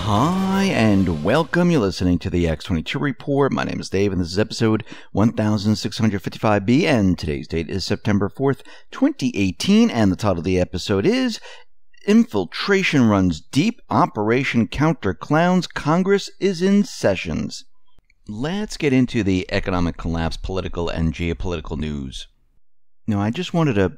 Hi and welcome. You're listening to the X22 Report. My name is Dave and this is episode 1655B and today's date is September 4th, 2018 and the title of the episode is Infiltration Runs Deep, Operation Counter Clowns, Congress is in Sessions. Let's get into the economic collapse, political and geopolitical news. Now, I just wanted to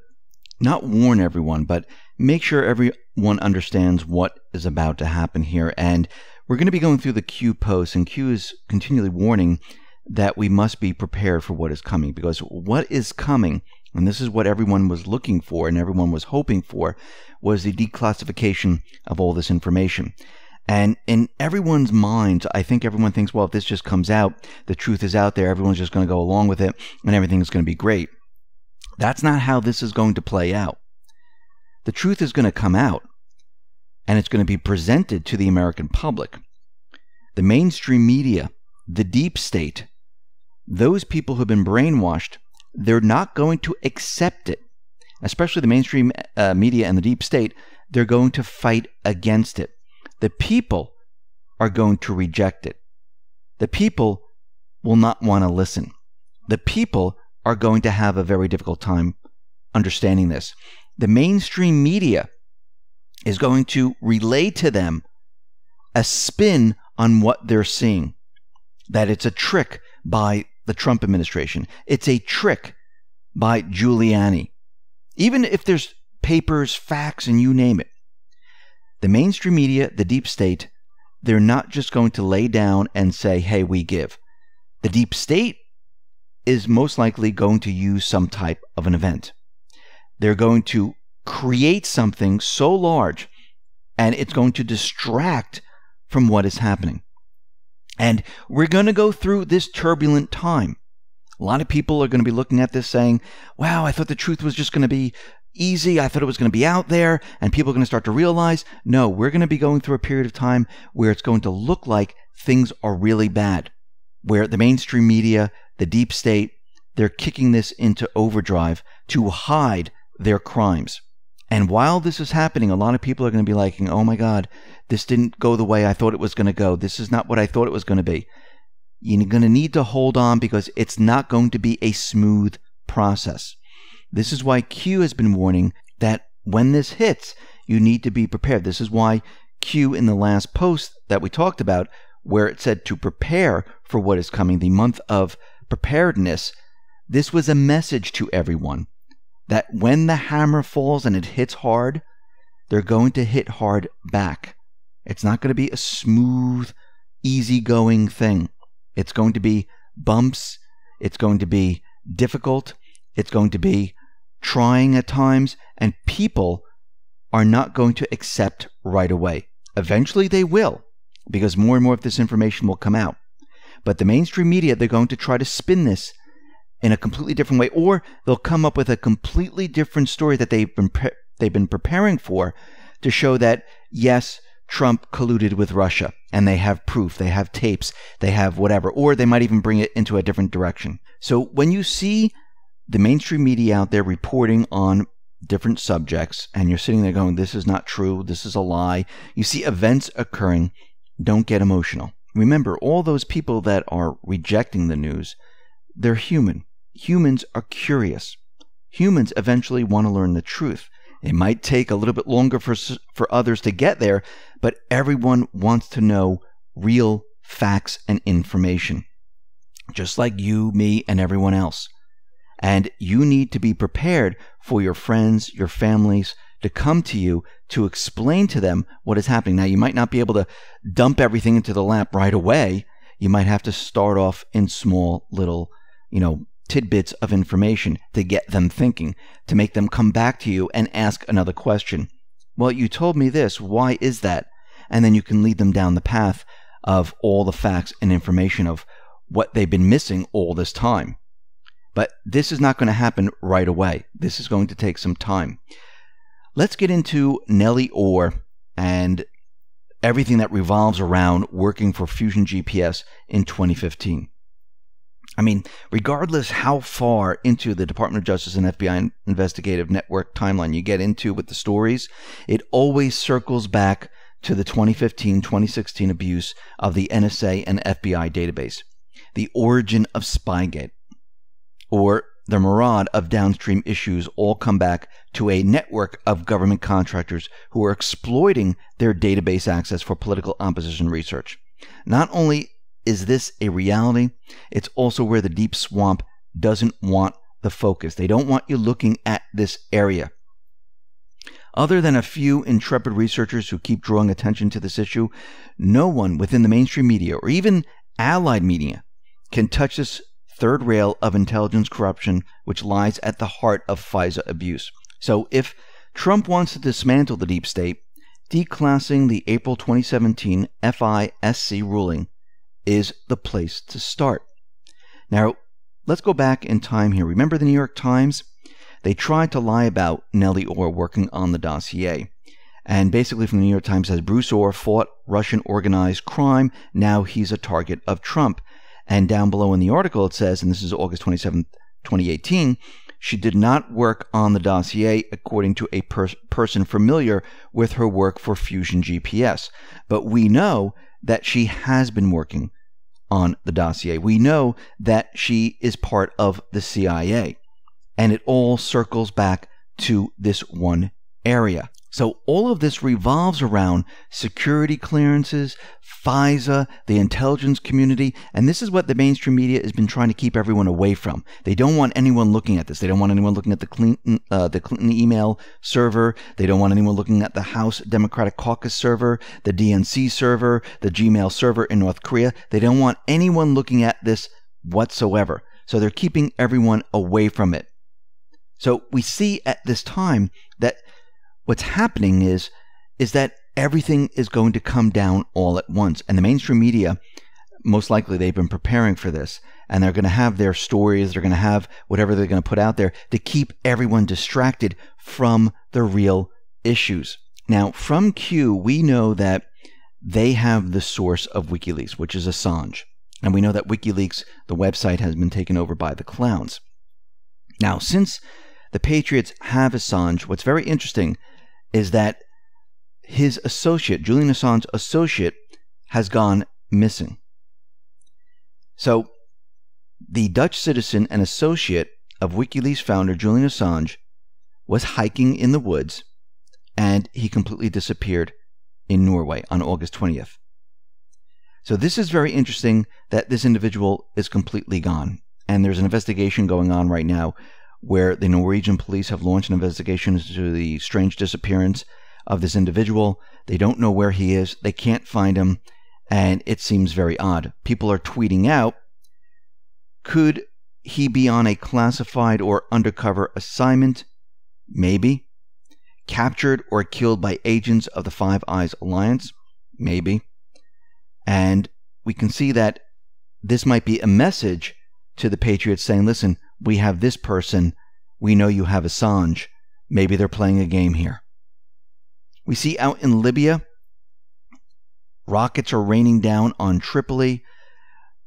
not warn everyone, but make sure everyone understands what is about to happen here. And we're going to be going through the Q posts, and Q is continually warning that we must be prepared for what is coming, because what is coming, and this is what everyone was looking for and everyone was hoping for, was the declassification of all this information. And in everyone's minds, I think everyone thinks, well, if this just comes out, the truth is out there, everyone's just going to go along with it, and everything's going to be great. That's not how this is going to play out. The truth is going to come out, and it's going to be presented to the American public. The mainstream media, the deep state, those people who have been brainwashed, they're not going to accept it. Especially the mainstream media and the deep state, they're going to fight against it. The people are going to reject it. The people will not want to listen. The people are going to have a very difficult time understanding this. The mainstream media is going to relay to them a spin on what they're seeing, that it's a trick by the Trump administration. It's a trick by Giuliani. Even if there's papers, facts, and you name it, the mainstream media, the deep state, they're not just going to lay down and say, hey, we give. The deep state is most likely going to use some type of an event. They're going to create something so large, and it's going to distract from what is happening. And we're going to go through this turbulent time. A lot of people are going to be looking at this saying, wow, I thought the truth was just going to be easy. I thought it was going to be out there, and people are going to start to realize, no, we're going to be going through a period of time where it's going to look like things are really bad, where the mainstream media, the deep state, they're kicking this into overdrive to hide their crimes. And while this is happening, a lot of people are going to be like, oh my God, this didn't go the way I thought it was going to go. This is not what I thought it was going to be. You're going to need to hold on, because it's not going to be a smooth process. This is why Q has been warning that when this hits, you need to be prepared. This is why Q in the last post that we talked about, where it said to prepare for what is coming, the month of preparedness, this was a message to everyone that when the hammer falls and it hits hard, they're going to hit hard back. It's not going to be a smooth, easygoing thing. It's going to be bumps. It's going to be difficult. It's going to be trying at times, and people are not going to accept right away. Eventually they will, because more and more of this information will come out. But the mainstream media, they're going to try to spin this in a completely different way, or they'll come up with a completely different story that they've been preparing for, to show that, yes, Trump colluded with Russia, and they have proof, they have tapes, they have whatever, or they might even bring it into a different direction. So when you see the mainstream media out there reporting on different subjects, and you're sitting there going, this is not true, this is a lie, you see events occurring, don't get emotional. Remember, all those people that are rejecting the news, they're human. Humans are curious. Humans eventually want to learn the truth. It might take a little bit longer for others to get there, but everyone wants to know real facts and information, just like you, me, and everyone else. And you need to be prepared for your friends, your families, to come to you to explain to them what is happening. Now, you might not be able to dump everything into the lap right away. You might have to start off in small little, tidbits of information to get them thinking, to make them come back to you and ask another question. Well, you told me this. Why is that? And then you can lead them down the path of all the facts and information of what they've been missing all this time. But this is not going to happen right away. This is going to take some time. Let's get into Nellie Orr and everything that revolves around working for Fusion GPS in 2015. I mean, regardless how far into the Department of Justice and FBI investigative network timeline you get into with the stories, it always circles back to the 2015-2016 abuse of the NSA and FBI database, the origin of Spygate, or the myriad of downstream issues all come back to a network of government contractors who are exploiting their database access for political opposition research. Not only is this a reality, it's also where the deep swamp doesn't want the focus. They don't want you looking at this area. Other than a few intrepid researchers who keep drawing attention to this issue, no one within the mainstream media or even allied media can touch this third rail of intelligence corruption which lies at the heart of FISA abuse. So if Trump wants to dismantle the deep state, declassing the April 2017 FISA ruling is the place to start. Now, let's go back in time here. Remember the New York Times? They tried to lie about Nellie Orr working on the dossier. And basically from the New York Times says Bruce Orr fought Russian organized crime. Now he's a target of Trump. And down below in the article it says, and this is August 27, 2018, she did not work on the dossier according to a person familiar with her work for Fusion GPS. But we know that she has been working on the dossier. We know that she is part of the CIA. And it all circles back to this one area. So all of this revolves around security clearances, FISA, the intelligence community, and this is what the mainstream media has been trying to keep everyone away from. They don't want anyone looking at this. They don't want anyone looking at the Clinton email server. They don't want anyone looking at the House Democratic Caucus server, the DNC server, the Gmail server in North Korea. They don't want anyone looking at this whatsoever. So they're keeping everyone away from it. So we see at this time that what's happening is that everything is going to come down all at once. And the mainstream media, most likely they've been preparing for this. And they're going to have their stories, they're going to have whatever they're going to put out there to keep everyone distracted from the real issues. Now, from Q, we know that they have the source of Wikileaks, which is Assange. And we know that Wikileaks, the website, has been taken over by the clowns. Now, since the Patriots have Assange, what's very interesting is that his associate, Julian Assange's associate, has gone missing. So, the Dutch citizen and associate of Wikileaks founder Julian Assange was hiking in the woods, and he completely disappeared in Norway on August 20th. So this is very interesting that this individual is completely gone. And there's an investigation going on right now where the Norwegian police have launched an investigation into the strange disappearance of this individual. They don't know where he is. They can't find him. And it seems very odd. People are tweeting out, could he be on a classified or undercover assignment? Maybe. Captured or killed by agents of the Five Eyes Alliance? Maybe. And we can see that this might be a message to the Patriots saying, listen, we have this person. We know you have Assange. Maybe they're playing a game here. We see out in Libya, rockets are raining down on Tripoli.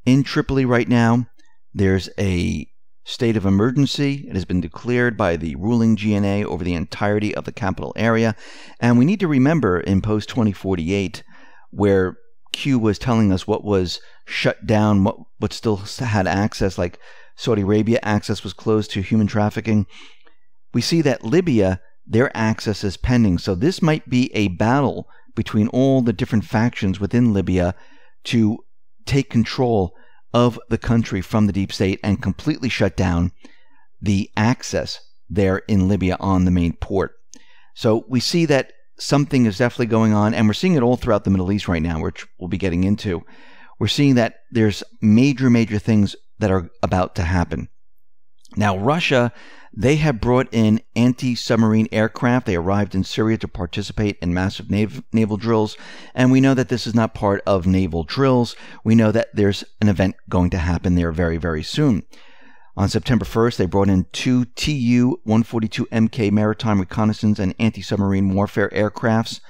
In Tripoli right now, there's a state of emergency. It has been declared by the ruling GNA over the entirety of the capital area. And we need to remember in post 2048, where Q was telling us what was shut down, what still had access, like Saudi Arabia access was closed to human trafficking. We see that Libya, their access is pending. So this might be a battle between all the different factions within Libya to take control of the country from the deep state and completely shut down the access there in Libya on the main port. So we see that something is definitely going on, and we're seeing it all throughout the Middle East right now, which we'll be getting into. We're seeing that there's major things that are about to happen. Now, Russia, they have brought in anti-submarine aircraft. They arrived in Syria to participate in massive naval drills, and we know that this is not part of naval drills. We know that there's an event going to happen there very soon. On September 1st, they brought in two Tu-142Mk maritime reconnaissance and anti-submarine warfare aircrafts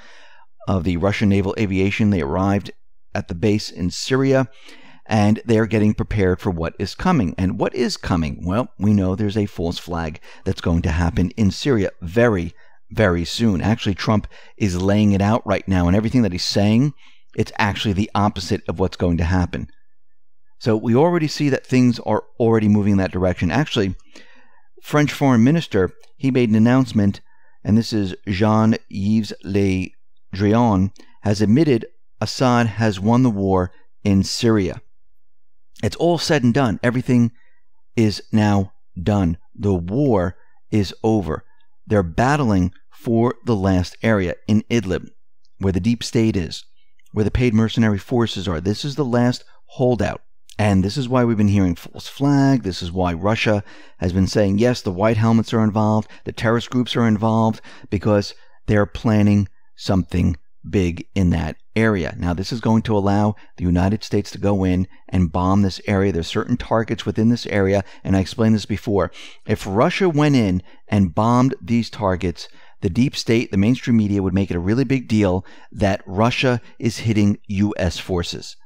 of the Russian Naval Aviation. They arrived at the base in Syria, and they're getting prepared for what is coming. And what is coming? Well, we know there's a false flag that's going to happen in Syria very very soon. Actually, Trump is laying it out right now, and everything that he's saying, it's actually the opposite of what's going to happen. So we already see that things are already moving in that direction. Actually, French Foreign Minister, he made an announcement, and this is Jean-Yves Le Drian, has admitted Assad has won the war in Syria. It's all said and done. Everything is now done. The war is over. They're battling for the last area in Idlib, where the deep state is, where the paid mercenary forces are. This is the last holdout. And this is why we've been hearing false flag. This is why Russia has been saying, yes, the white helmets are involved, the terrorist groups are involved, because they're planning something big in that area. Now, this is going to allow the United States to go in and bomb this area. There's certain targets within this area, and I explained this before. If Russia went in and bombed these targets, the deep state, the mainstream media would make it a really big deal that Russia is hitting U.S. forces.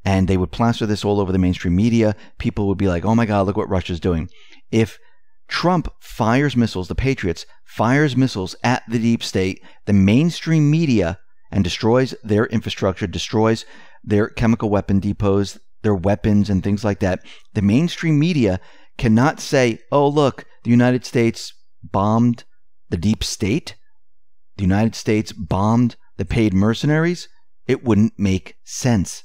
And they would plaster this all over the mainstream media. People would be like, oh my God, look what Russia's doing. If Trump fires missiles, the Patriots fires missiles at the deep state, the mainstream media, and destroys their infrastructure, destroys their chemical weapon depots, their weapons and things like that, the mainstream media cannot say, oh, look, the United States bombed the deep state. The United States bombed the paid mercenaries. It wouldn't make sense.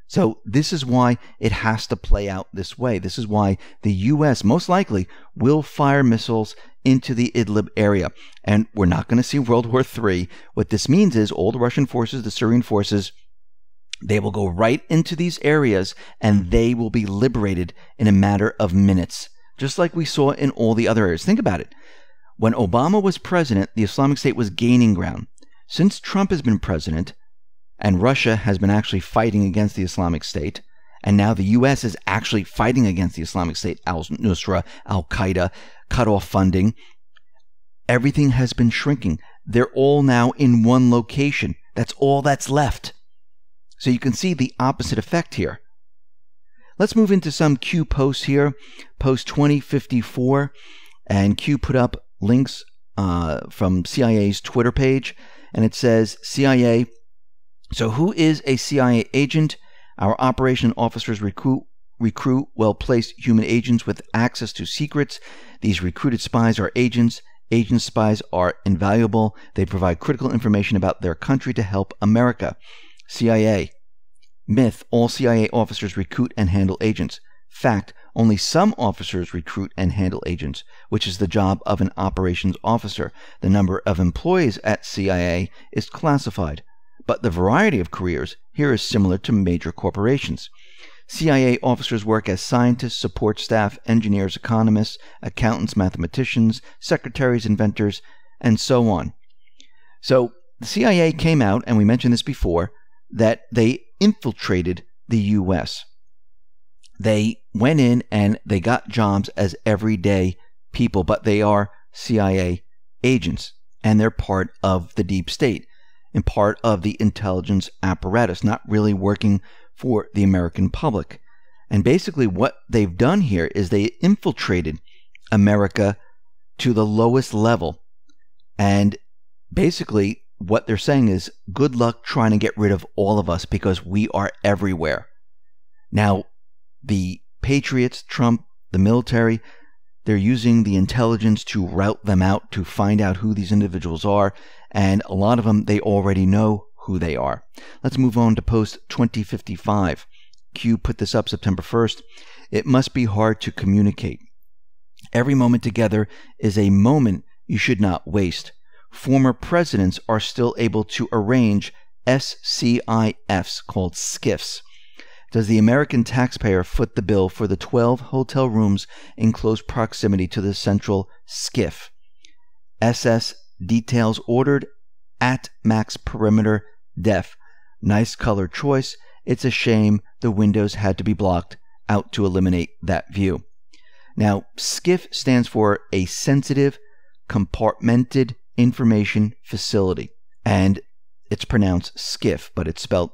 So this is why it has to play out this way. This is why the U.S. most likely will fire missiles into the Idlib area. And we're not going to see World War III. What this means is all the Russian forces, the Syrian forces, they will go right into these areas and they will be liberated in a matter of minutes, just like we saw in all the other areas. Think about it. When Obama was president, the Islamic State was gaining ground. Since Trump has been president, and Russia has been actually fighting against the Islamic State, and now the U.S. is actually fighting against the Islamic State, al-Nusra, al-Qaeda, cut off funding. Everything has been shrinking. They're all now in one location. That's all that's left. So you can see the opposite effect here. Let's move into some Q posts here. Post 2054, and Q put up links from CIA's Twitter page, and it says, CIA, so who is a CIA agent? Our operation officers recruit well-placed human agents with access to secrets. These recruited spies are agents. Agent spies are invaluable. They provide critical information about their country to help America. CIA. Myth. All CIA officers recruit and handle agents. Fact. Only some officers recruit and handle agents, which is the job of an operations officer. The number of employees at CIA is classified, but the variety of careers here is similar to major corporations. CIA officers work as scientists, support staff, engineers, economists, accountants, mathematicians, secretaries, inventors, and so on. So the CIA came out, and we mentioned this before, that they infiltrated the U.S. They went in and they got jobs as everyday people, but they are CIA agents, and they're part of the deep state and part of the intelligence apparatus, not really working for the American public. And basically what they've done here is they infiltrated America to the lowest level. And basically what they're saying is, good luck trying to get rid of all of us because we are everywhere. Now, the Patriots, Trump, the military, they're using the intelligence to route them out, to find out who these individuals are. And a lot of them, they already know who they are. Let's move on to post 2055. Q put this up September 1st. It must be hard to communicate. Every moment together is a moment you should not waste. Former presidents are still able to arrange SCIFs, called SCIFs. Does the American taxpayer foot the bill for the 12 hotel rooms in close proximity to the central SCIF? SS details ordered at max perimeter def. Nice color choice. It's a shame the windows had to be blocked out to eliminate that view. Now, SCIF stands for a sensitive, compartmented information facility. And it's pronounced SCIF, but it's spelled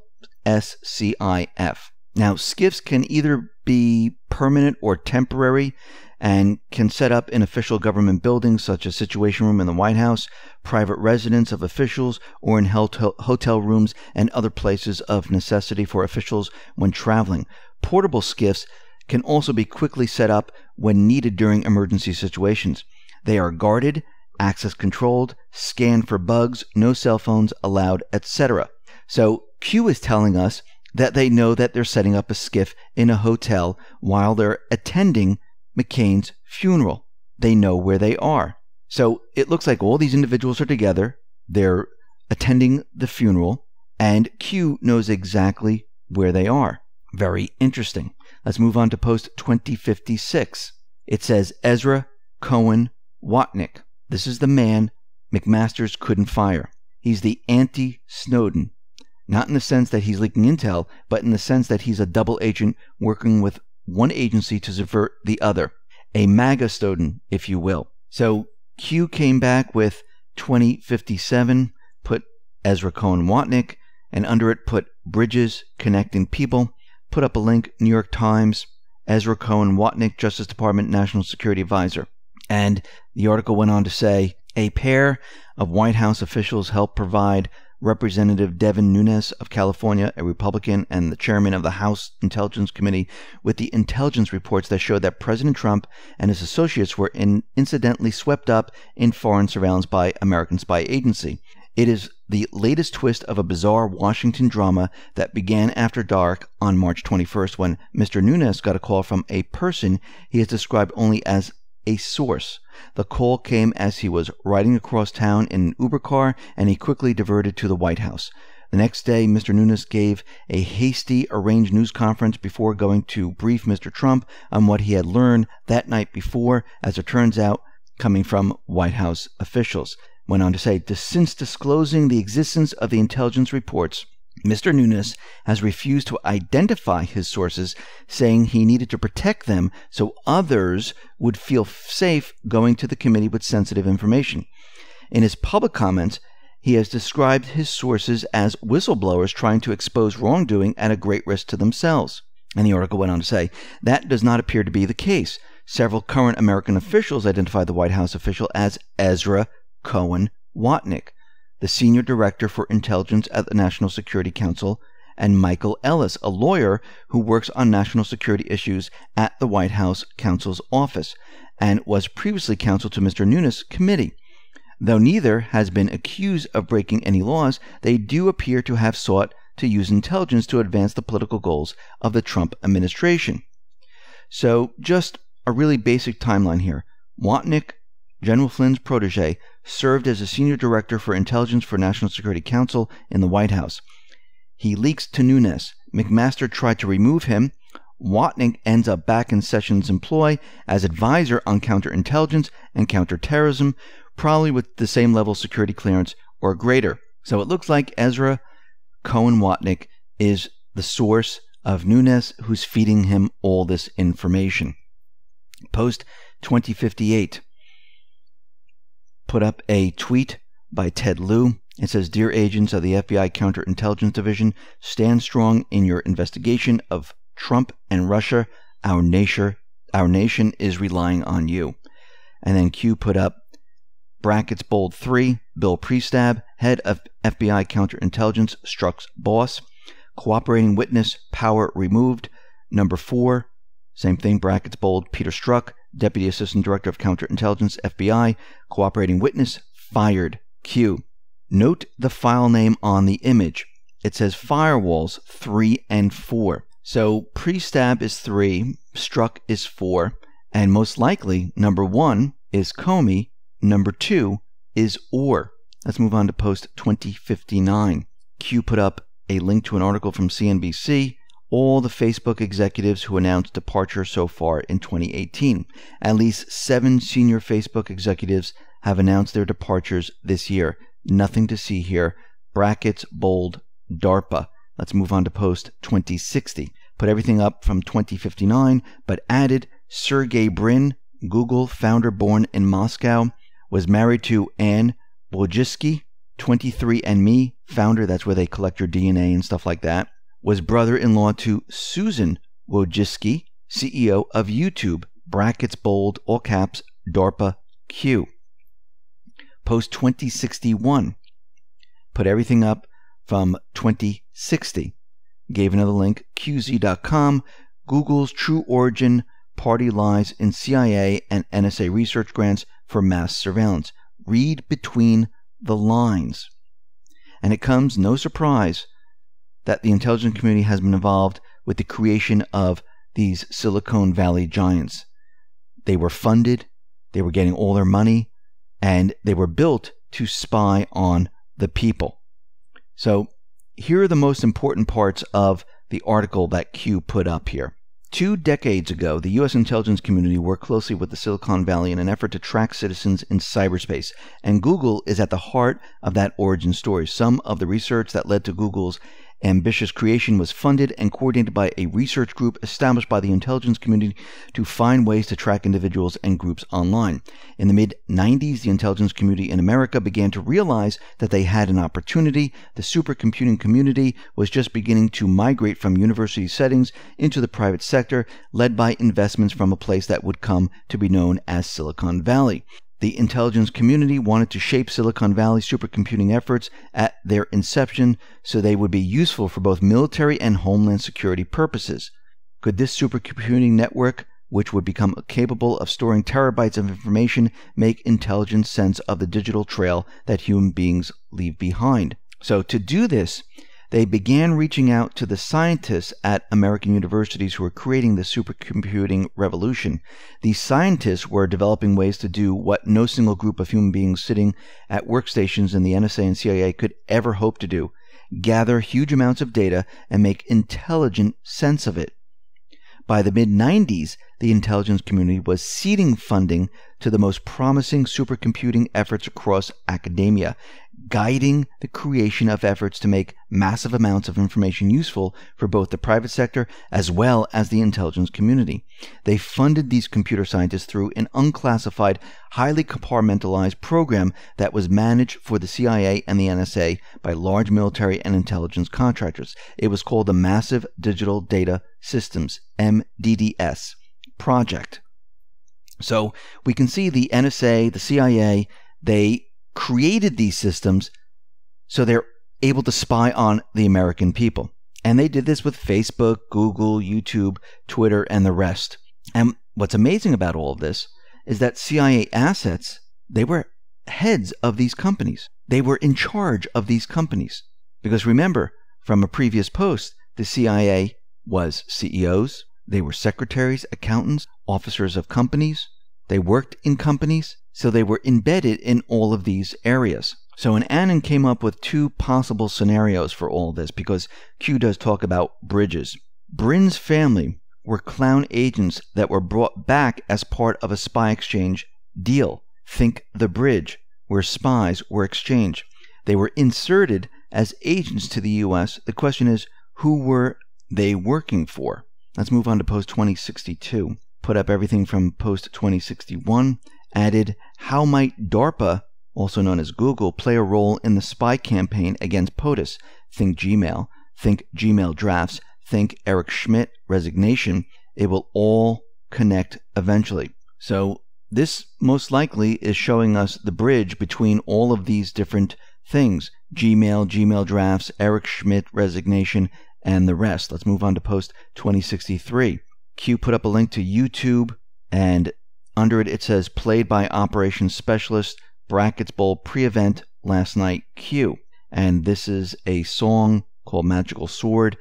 SCIF. Now, SCIFs can either be permanent or temporary, and can set up in official government buildings such as Situation Room in the White House, private residence of officials, or in hotel rooms and other places of necessity for officials when traveling. Portable skiffs can also be quickly set up when needed during emergency situations. They are guarded, access controlled, scanned for bugs, no cell phones allowed, etc. So Q is telling us that they know that they're setting up a skiff in a hotel while they're attending McCain's funeral. They know where they are. So it looks like all these individuals are together. They're attending the funeral, and Q knows exactly where they are. Very interesting. Let's move on to post 2056. It says Ezra Cohen Watnick. This is the man McMaster's couldn't fire. He's the anti-Snowden. Not in the sense that he's leaking intel, but in the sense that he's a double agent working with one agency to subvert the other. A MAGA Snowden, if you will. So Q came back with 2057, put Ezra Cohen Watnick, and under it put Bridges Connecting People. Put up a link, New York Times, Ezra Cohen Watnick, Justice Department National Security Advisor. And the article went on to say, a pair of White House officials helped provide Representative Devin Nunes of California, a Republican and the chairman of the House Intelligence Committee, with the intelligence reports that showed that President Trump and his associates were incidentally swept up in foreign surveillance by American spy agency. It is the latest twist of a bizarre Washington drama that began after dark on March 21st when Mr. Nunes got a call from a person he has described only as a source. The call came as he was riding across town in an Uber car, and he quickly diverted to the White House. The next day, Mr. Nunes gave a hasty arranged news conference before going to brief Mr. Trump on what he had learned that night before, as it turns out, coming from White House officials. Went on to say, since disclosing the existence of the intelligence reports, Mr. Nunes has refused to identify his sources, saying he needed to protect them so others would feel safe going to the committee with sensitive information. In his public comments, he has described his sources as whistleblowers trying to expose wrongdoing at a great risk to themselves. And the article went on to say, that does not appear to be the case. Several current American officials identified the White House official as Ezra Cohen Watnick, the senior director for intelligence at the National Security Council, and Michael Ellis, a lawyer who works on national security issues at the White House counsel's office, and was previously counsel to Mr. Nunes' committee. Though neither has been accused of breaking any laws, they do appear to have sought to use intelligence to advance the political goals of the Trump administration. So, just a really basic timeline here. Watnick, General Flynn's protege, served as a senior director for intelligence for National Security Council in the White House. He leaks to Nunes. McMaster tried to remove him. Watnick ends up back in Sessions' employ as advisor on counterintelligence and counterterrorism, probably with the same level of security clearance or greater. So it looks like Ezra Cohen Watnick is the source of Nunes, who's feeding him all this information. Post 2058. Put up a tweet by Ted Lieu. It says, Dear agents of the FBI Counterintelligence Division, stand strong in your investigation of Trump and Russia. Our nation is relying on you. And then Q put up brackets bold 3, Bill Priestab, head of FBI Counterintelligence, Strzok's boss. Cooperating witness, power removed. Number 4, same thing, brackets bold, Peter Strzok, Deputy Assistant Director of Counterintelligence, FBI, cooperating witness, fired. Q. Note the file name on the image. It says firewalls 3 and 4. So Priestab is 3, Strzok is 4, and most likely number 1 is Comey, number 2 is Orr. Let's move on to post 2059. Q put up a link to an article from CNBC. All the Facebook executives who announced departure so far in 2018. At least 7 senior Facebook executives have announced their departures this year. Nothing to see here. Brackets, bold, DARPA. Let's move on to post 2060. Put everything up from 2059, but added Sergey Brin, Google founder born in Moscow, was married to Anne Wojcicki, 23andMe founder, that's where they collect your DNA and stuff like that, was brother-in-law to Susan Wojcicki, CEO of YouTube, brackets bold, all caps, DARPA Q. Post 2061. Put everything up from 2060. Gave another link, QZ.com, Google's true origin, party lies in CIA and NSA research grants for mass surveillance. Read between the lines. And it comes no surprise that the intelligence community has been involved with the creation of these Silicon Valley giants. They were funded, they were getting all their money, and they were built to spy on the people. So here are the most important parts of the article that Q put up here. 2 decades ago, the U.S. intelligence community worked closely with the Silicon Valley in an effort to track citizens in cyberspace, and Google is at the heart of that origin story. Some of the research that led to Google's ambitious creation was funded and coordinated by a research group established by the intelligence community to find ways to track individuals and groups online. In the mid-90s, the intelligence community in America began to realize that they had an opportunity. The supercomputing community was just beginning to migrate from university settings into the private sector, led by investments from a place that would come to be known as Silicon Valley. The intelligence community wanted to shape Silicon Valley's supercomputing efforts at their inception so they would be useful for both military and homeland security purposes. Could this supercomputing network, which would become capable of storing terabytes of information, make intelligent sense of the digital trail that human beings leave behind? So to do this, they began reaching out to the scientists at American universities who were creating the supercomputing revolution. These scientists were developing ways to do what no single group of human beings sitting at workstations in the NSA and CIA could ever hope to do: gather huge amounts of data and make intelligent sense of it. By the mid-90s, the intelligence community was seeding funding to the most promising supercomputing efforts across academia, guiding the creation of efforts to make massive amounts of information useful for both the private sector as well as the intelligence community. They funded these computer scientists through an unclassified, highly compartmentalized program that was managed for the CIA and the NSA by large military and intelligence contractors. It was called the Massive Digital Data Systems, MDDS, project. So we can see the NSA, the CIA, they created these systems so they're able to spy on the American people. And they did this with Facebook, Google, YouTube, Twitter, and the rest. And what's amazing about all of this is that CIA assets, they were heads of these companies. They were in charge of these companies. Because remember, from a previous post, the CIA was CEOs, they were secretaries, accountants, officers of companies, they worked in companies, so they were embedded in all of these areas. So Annan came up with 2 possible scenarios for all this, because Q does talk about bridges. Brin's family were clown agents that were brought back as part of a spy exchange deal. Think the bridge, where spies were exchanged. They were inserted as agents to the U.S. The question is, who were they working for? Let's move on to post 2062. Put up everything from post 2061. Added, how might DARPA, also known as Google, play a role in the spy campaign against POTUS? Think Gmail, think Gmail drafts, think Eric Schmidt resignation. It will all connect eventually. So this most likely is showing us the bridge between all of these different things: Gmail, Gmail drafts, Eric Schmidt resignation, and the rest. Let's move on to post 2063. Q put up a link to YouTube, and under it, it says, played by operations specialist, brackets bold, pre-event last night, Q. And this is a song called Magical Sword.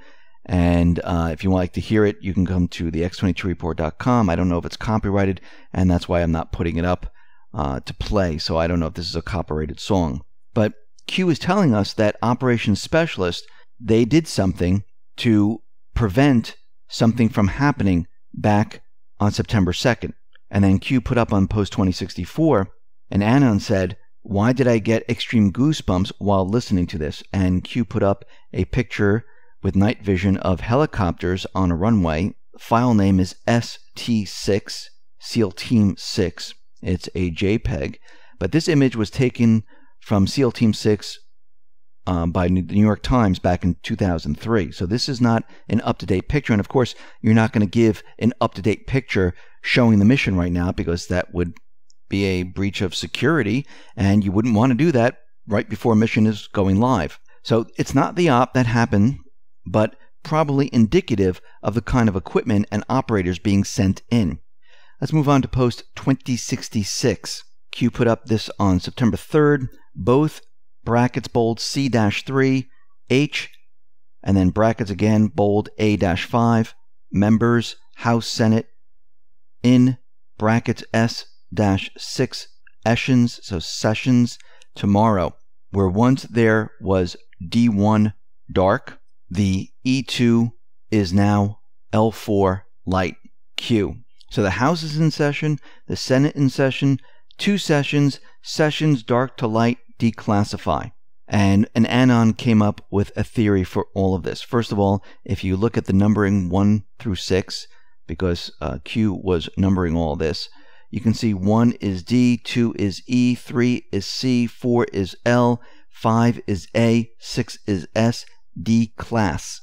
And if you would like to hear it, you can come to the X22Report.com. I don't know if it's copyrighted, and that's why I'm not putting it up to play. So I don't know if this is a copyrighted song. But Q is telling us that operations specialist, they did something to prevent something from happening back on September 2nd. And then Q put up on post 2064, and Anon said, why did I get extreme goosebumps while listening to this? And Q put up a picture with night vision of helicopters on a runway. File name is ST6, SEAL Team 6. It's a JPEG. But this image was taken from SEAL Team 6 by the New York Times back in 2003. So this is not an up-to-date picture. And of course, you're not going to give an up-to-date picture showing the mission right now because that would be a breach of security, and you wouldn't want to do that right before a mission is going live. So it's not the op that happened, but probably indicative of the kind of equipment and operators being sent in. Let's move on to post 2066. Q put up this on September 3rd. Both brackets bold C-3, H, and then brackets again bold A-5. Members, House, Senate, in brackets S-6 sessions, so sessions tomorrow. Where once there was D1 dark, the E2 is now L4 light, Q. So the House is in session, the Senate in session, 2 sessions, sessions dark to light, declassify. And an anon came up with a theory for all of this. First of all, if you look at the numbering 1 through 6, because Q was numbering all this, you can see 1 is D, 2 is E, 3 is C, 4 is L, 5 is A, 6 is S, declass.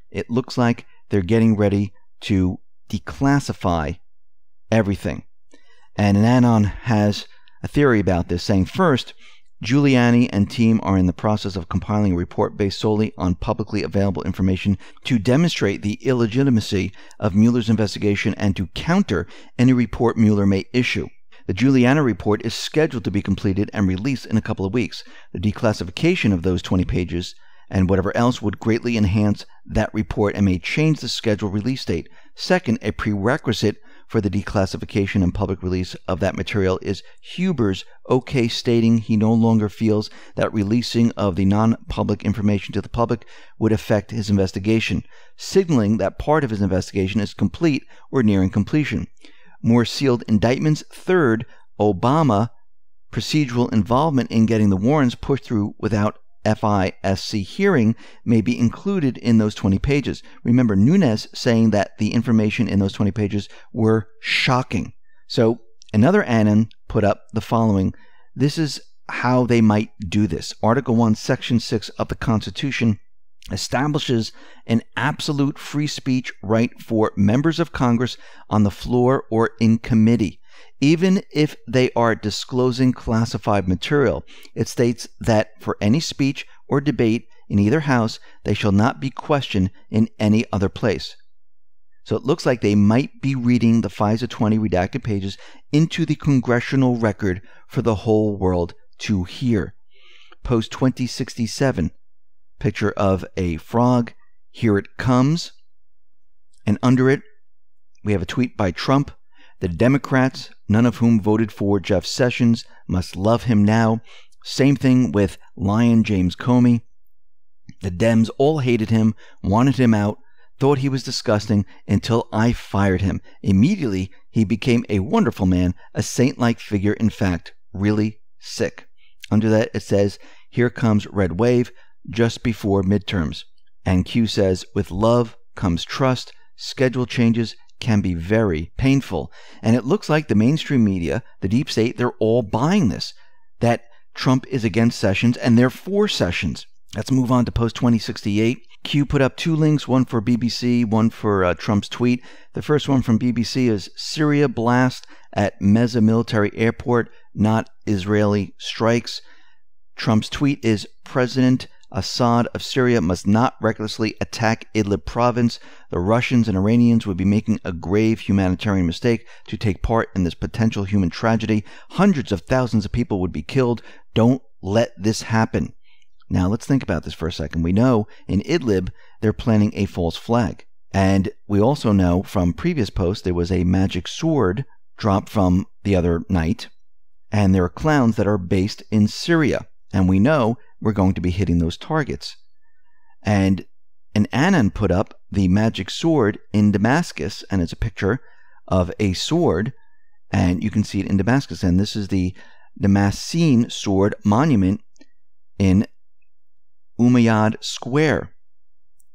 It looks like they're getting ready to declassify everything. And an anon has a theory about this, saying first, Giuliani and team are in the process of compiling a report based solely on publicly available information to demonstrate the illegitimacy of Mueller's investigation and to counter any report Mueller may issue. The Giuliani report is scheduled to be completed and released in a couple of weeks. The declassification of those 20 pages and whatever else would greatly enhance that report and may change the scheduled release date. Second, a prerequisite for the declassification and public release of that material is Huber's okay stating he no longer feels that releasing of the non-public information to the public would affect his investigation, signaling that part of his investigation is complete or nearing completion. More sealed indictments. Third, Obama procedural involvement in getting the warrants pushed through without FISA hearing may be included in those 20 pages. Remember Nunes saying that the information in those 20 pages were shocking. So another anon put up the following. This is how they might do this. Article 1, Section 6 of the Constitution establishes an absolute free speech right for members of Congress on the floor or in committee. Even if they are disclosing classified material, it states that for any speech or debate in either house, they shall not be questioned in any other place. So it looks like they might be reading the FISA 20 redacted pages into the congressional record for the whole world to hear. Post 2067, picture of a frog. Here it comes. And under it, we have a tweet by Trump. The Democrats, none of whom voted for Jeff Sessions, must love him now. Same thing with Lion James Comey. The Dems all hated him, wanted him out, thought he was disgusting until I fired him. Immediately, he became a wonderful man, a saint-like figure, in fact, really sick. Under that, it says, here comes Red Wave, just before midterms. And Q says, with love comes trust, schedule changes can be very painful. And it looks like the mainstream media, the deep state, they're all buying this, that Trump is against Sessions and they're for Sessions. Let's move on to post 2068. Q put up 2 links, one for BBC, one for Trump's tweet. The first one from BBC is Syria blast at Meza military airport, not Israeli strikes. Trump's tweet is President Assad of Syria must not recklessly attack Idlib province. The Russians and Iranians would be making a grave humanitarian mistake to take part in this potential human tragedy. Hundreds of thousands of people would be killed. Don't let this happen. Now let's think about this for a second. We know in Idlib they're planning a false flag. And we also know from previous posts there was a magic sword dropped from the other night. And there are clowns that are based in Syria. And we know we're going to be hitting those targets. And an anon put up the magic sword in Damascus, and it's a picture of a sword, and you can see it in Damascus. And this is the Damascene sword monument in Umayyad Square.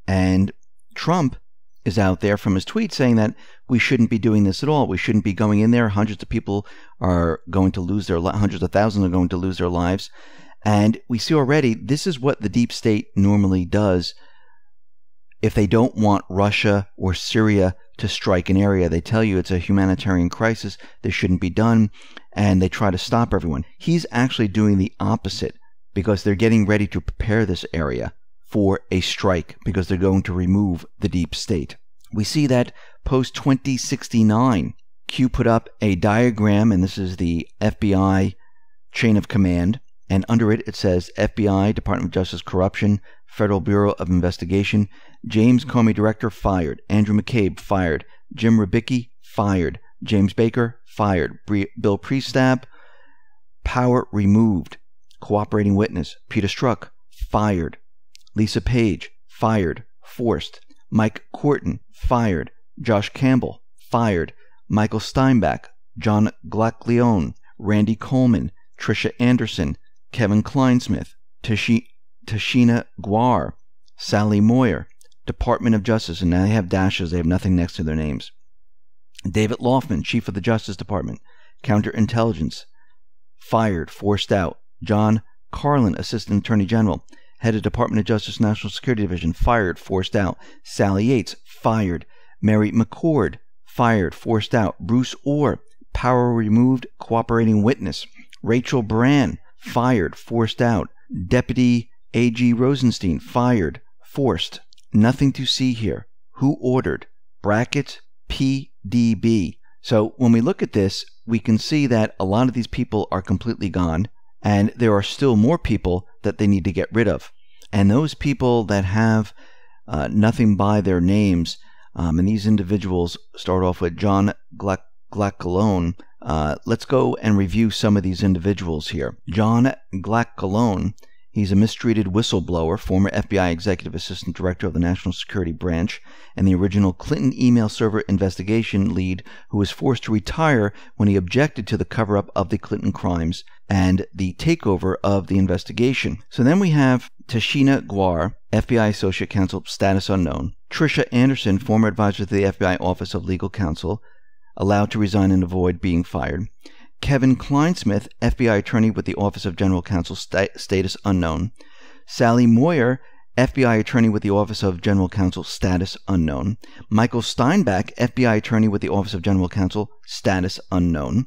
And Trump is out there from his tweet saying that we shouldn't be doing this at all. We shouldn't be going in there. Hundreds of people are going to lose their lives. Hundreds of thousands are going to lose their lives. And we see already, this is what the deep state normally does. if they don't want Russia or Syria to strike an area. They tell you it's a humanitarian crisis, this shouldn't be done, and they try to stop everyone. He's actually doing the opposite, because they're getting ready to prepare this area for a strike, because they're going to remove the deep state. We see that post 2069, Q put up a diagram, and this is the FBI chain of command, and under it it says FBI, Department of Justice Corruption, Federal Bureau of Investigation, James Comey Director fired, Andrew McCabe fired, Jim Rybicki fired, James Baker fired, Bill Priestap, power removed, cooperating witness, Peter Strzok fired, Lisa Page fired, forced, Mike Corton fired, Josh Campbell fired, Michael Steinbach, John Glacleone, Randy Coleman, Tricia Anderson, Kevin Kleinsmith, Tashina Guar, Sally Moyer, Department of Justice, and now they have dashes, they have nothing next to their names. David Laufman, Chief of the Justice Department, Counterintelligence, fired, forced out. John Carlin, Assistant Attorney General, Head of Department of Justice National Security Division, fired, forced out. Sally Yates, fired. Mary McCord, fired, forced out. Bruce Orr, power removed, cooperating witness. Rachel Brand, fired, forced out. Deputy A.G. Rosenstein, fired, forced. Nothing to see here. Who ordered? Brackets PDB. So when we look at this, we can see that a lot of these people are completely gone, and there are still more people that they need to get rid of. And those people that have nothing by their names, and these individuals start off with John Glacleone. Let's go and review some of these individuals here. John Glacleone, he's a mistreated whistleblower, former FBI Executive Assistant Director of the National Security Branch, and the original Clinton email server investigation lead, who was forced to retire when he objected to the cover-up of the Clinton crimes and the takeover of the investigation. So then we have Tashina Guar, FBI Associate Counsel, status unknown. Tricia Anderson, former advisor to the FBI Office of Legal Counsel, allowed to resign and avoid being fired. Kevin Kleinsmith, FBI attorney with the Office of General Counsel, status unknown. Sally Moyer, FBI attorney with the Office of General Counsel, status unknown. Michael Steinbach, FBI attorney with the Office of General Counsel, status unknown.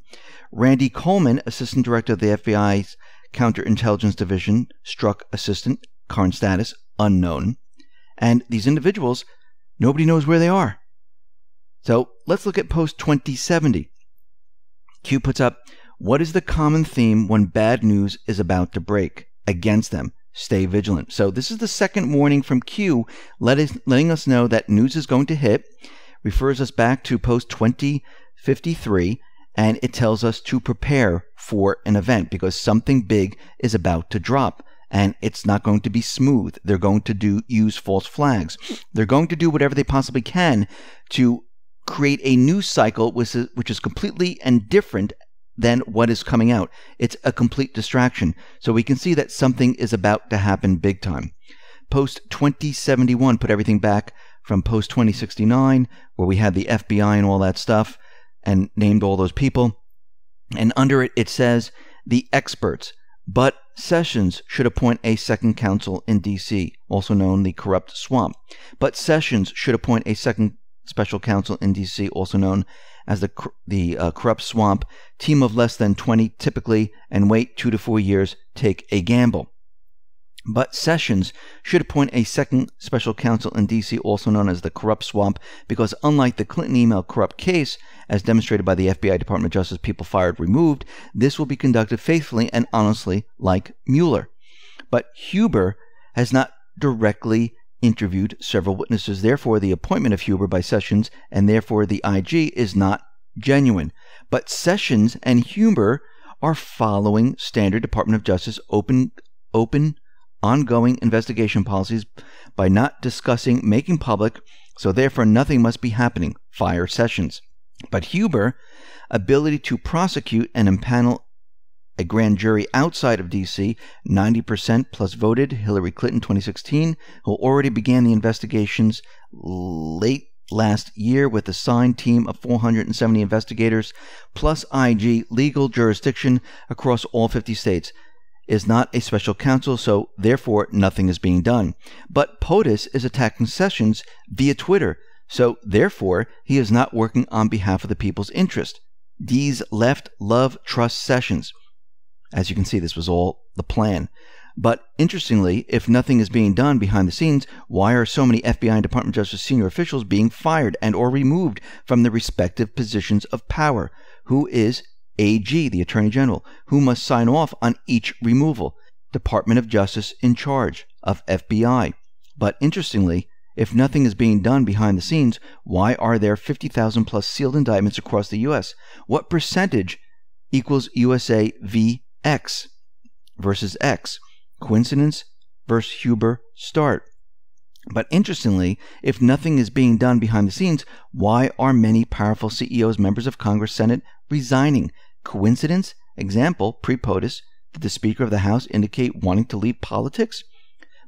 Randy Coleman, assistant director of the FBI's Counterintelligence Division, Strzok assistant, current status unknown. And these individuals, nobody knows where they are. So let's look at post 2070. Q puts up, what is the common theme when bad news is about to break against them? Stay vigilant. So this is the second warning from Q, letting us know that news is going to hit, refers us back to post 2053, and it tells us to prepare for an event because something big is about to drop. And it's not going to be smooth. They're going to use false flags. They're going to do whatever they possibly can to create a news cycle which is completely and different than what is coming out. It's a complete distraction. So we can see that something is about to happen big time. Post 2071 put everything back from post 2069, where we had the FBI and all that stuff, and named all those people. And under it, it says, the experts. But Sessions should appoint a second counsel in D.C., also known the corrupt swamp. But Sessions should appoint a second special counsel in D.C., also known as the corrupt swamp. Team of less than 20 typically, and wait 2 to 4 years. Take a gamble. But Sessions should appoint a second special counsel in D.C., also known as the corrupt swamp, because unlike the Clinton email corrupt case, as demonstrated by the FBI Department of Justice people fired, removed, this will be conducted faithfully and honestly like Mueller. But Huber has not directly interviewed several witnesses. Therefore, the appointment of Huber by Sessions and therefore the IG is not genuine. But Sessions and Huber are following standard Department of Justice open ongoing investigation policies by not discussing making public, so therefore nothing must be happening. Fire Sessions. But Huber, ability to prosecute and impanel a grand jury outside of D.C., 90% plus voted Hillary Clinton 2016, who already began the investigations late last year with a signed team of 470 investigators, plus IG legal jurisdiction across all 50 states. is not a special counsel, so therefore nothing is being done. But POTUS is attacking Sessions via Twitter, so therefore he is not working on behalf of the people's interest. D's left love trust Sessions. As you can see, this was all the plan. But interestingly, if nothing is being done behind the scenes, why are so many FBI and Department of Justice senior officials being fired and or removed from their respective positions of power? Who is AG, the Attorney General? Who must sign off on each removal? Department of Justice in charge of FBI. But interestingly, if nothing is being done behind the scenes, why are there 50,000 plus sealed indictments across the U.S.? What percentage equals USA v. X versus X? Coincidence versus Huber start. But interestingly, if nothing is being done behind the scenes, why are many powerful CEOs, members of Congress, Senate resigning? Coincidence? Example, pre-POTUS, did the Speaker of the House indicate wanting to leave politics?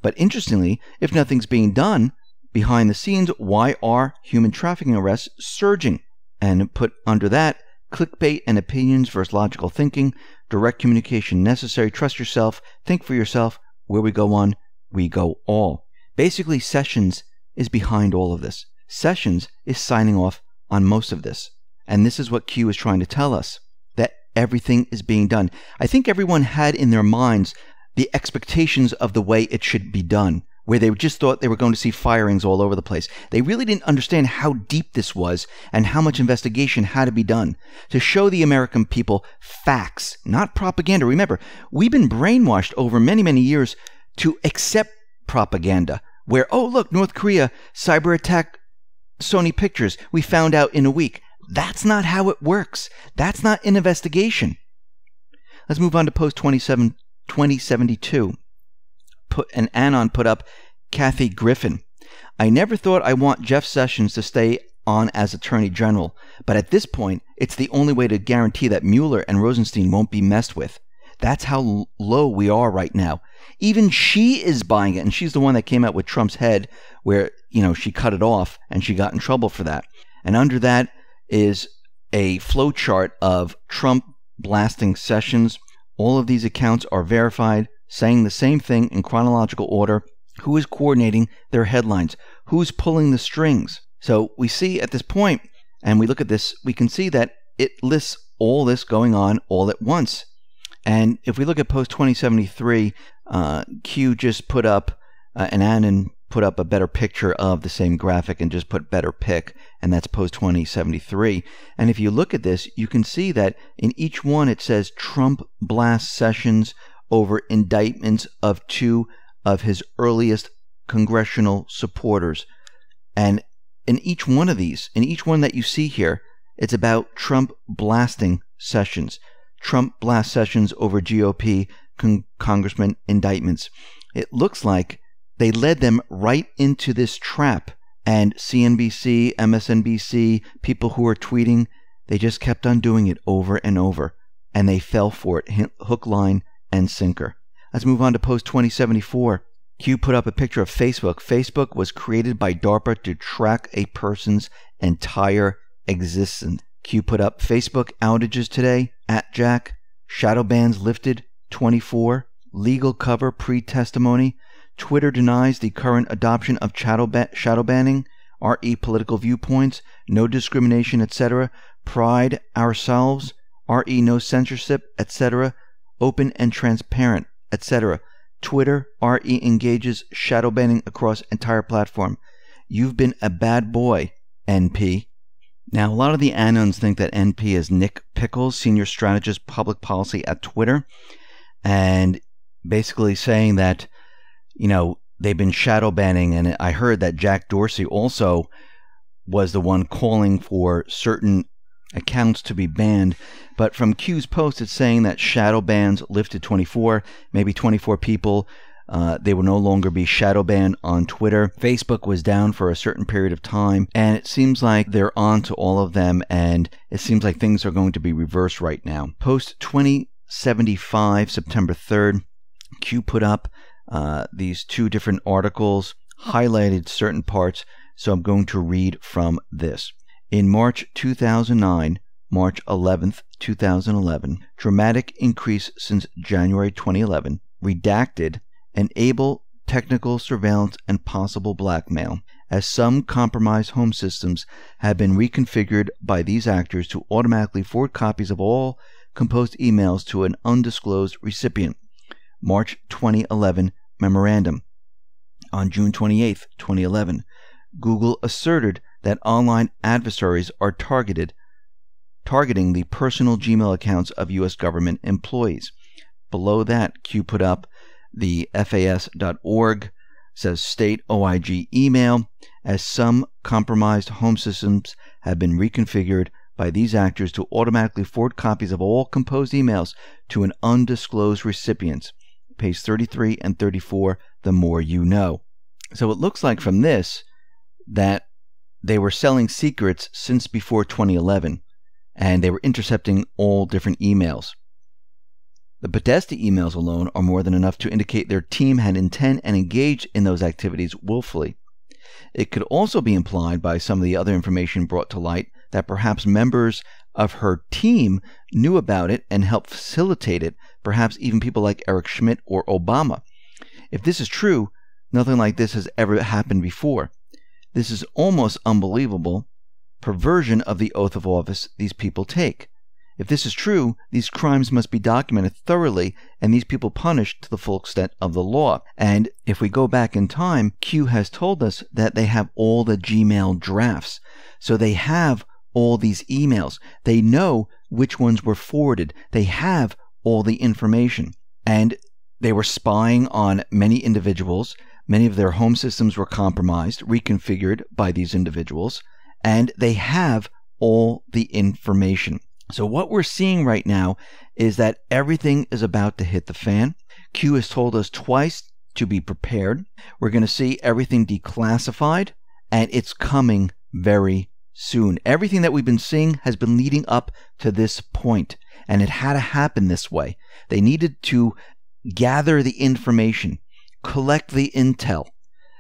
But interestingly, if nothing's being done behind the scenes, why are human trafficking arrests surging? And put under that, clickbait and opinions versus logical thinking, direct communication necessary, trust yourself, think for yourself, where we go one, we go all. Basically, Sessions is behind all of this. Sessions is signing off on most of this. And this is what Q is trying to tell us, that everything is being done. I think everyone had in their minds the expectations of the way it should be done, where they just thought they were going to see firings all over the place. They really didn't understand how deep this was and how much investigation had to be done to show the American people facts, not propaganda. Remember, we've been brainwashed over many, many years to accept propaganda, where, oh, look, North Korea cyber attack Sony Pictures. We found out in a week. That's not how it works. That's not an investigation. Let's move on to post 2072. An Anon put up, Kathy Griffin. I never thought I want Jeff Sessions to stay on as Attorney General, but at this point, it's the only way to guarantee that Mueller and Rosenstein won't be messed with. That's how low we are right now. Even she is buying it, and she's the one that came out with Trump's head where, she cut it off, and she got in trouble for that. And under that is a flow chart of Trump blasting Sessions. All of these accounts are verified, saying the same thing in chronological order. Who is coordinating their headlines? Who's pulling the strings? So we see at this point, and we look at this, we can see that it lists all this going on all at once. And if we look at post 2073, Q just put up, an Anon put up a better picture of the same graphic and just put better pick, and that's post 2073. And if you look at this, you can see that in each one it says Trump blasts Sessions over indictments of two of his earliest congressional supporters. And in each one of these, in each one that you see here, it's about Trump blasting Sessions. Trump blasts Sessions over GOP congressman indictments. It looks like they led them right into this trap. And CNBC, MSNBC, people who are tweeting, they just kept on doing it over and over. And they fell for it, hook, line, and sinker. Let's move on to post 2074. Q put up a picture of Facebook. Facebook was created by DARPA to track a person's entire existence. Q put up Facebook outages today, @Jack, shadow bans lifted, 24, legal cover pre-testimony, Twitter denies the current adoption of shadow banning, RE political viewpoints, no discrimination, etc., pride ourselves, RE no censorship, etc., open and transparent, etc. Twitter, RE engages shadow banning across entire platform. You've been a bad boy, NP. Now, a lot of the Anons think that NP is Nick Pickles, senior strategist public policy at Twitter, and basically saying that, they've been shadow banning, and I heard that Jack Dorsey also was the one calling for certain accounts to be banned. But from Q's post, it's saying that shadow bans lifted 24, maybe 24 people. They will no longer be shadow banned on Twitter. Facebook was down for a certain period of time, and it seems like they're on to all of them, and it seems like things are going to be reversed right now. Post 2075, September 3rd, Q put up these two different articles, highlighted certain parts, so I'm going to read from this. In March 2009, March 11th, 2011. Dramatic increase since January 2011. Redacted. Enable technical surveillance and possible blackmail, as some compromised home systems have been reconfigured by these actors to automatically forward copies of all composed emails to an undisclosed recipient. March 2011 memorandum. On June 28, 2011, Google asserted that online adversaries are targeting the personal Gmail accounts of U.S. government employees. Below that, Q put up the FAS.org, says state OIG email, as some compromised home systems have been reconfigured by these actors to automatically forward copies of all composed emails to an undisclosed recipients. Page 33 and 34, the more you know. So it looks like from this that they were selling secrets since before 2011, and they were intercepting all different emails. The Podesta emails alone are more than enough to indicate their team had intent and engaged in those activities willfully. It could also be implied by some of the other information brought to light that perhaps members of her team knew about it and helped facilitate it, perhaps even people like Eric Schmidt or Obama. If this is true, nothing like this has ever happened before. This is almost unbelievable perversion of the oath of office these people take. If this is true, these crimes must be documented thoroughly and these people punished to the full extent of the law. And if we go back in time, Q has told us that they have all the Gmail drafts. So they have all these emails. They know which ones were forwarded. They have all the information. And they were spying on many individuals. Many of their home systems were compromised, reconfigured by these individuals. And they have all the information. So what we're seeing right now is that everything is about to hit the fan. Q has told us twice to be prepared. We're going to see everything declassified, and it's coming very soon. Everything that we've been seeing has been leading up to this point, and it had to happen this way. They needed to gather the information, collect the intel,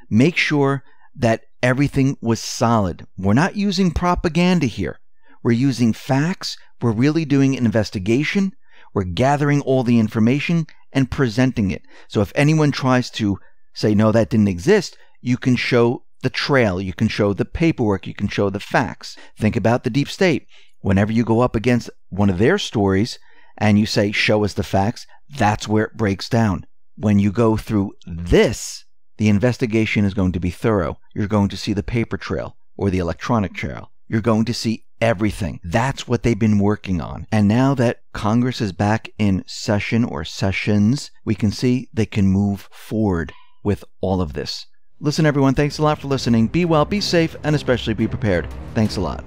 make sure that everything was solid. We're not using propaganda here. We're using facts. We're really doing an investigation. We're gathering all the information and presenting it. So if anyone tries to say, no, that didn't exist, you can show the trail. You can show the paperwork. You can show the facts. Think about the deep state. Whenever you go up against one of their stories and you say, show us the facts, that's where it breaks down. When you go through this, the investigation is going to be thorough. You're going to see the paper trail or the electronic trail. You're going to see everything. That's what they've been working on. And now that Congress is back in session or sessions, we can see they can move forward with all of this. Listen, everyone, thanks a lot for listening. Be well, be safe, and especially be prepared. Thanks a lot.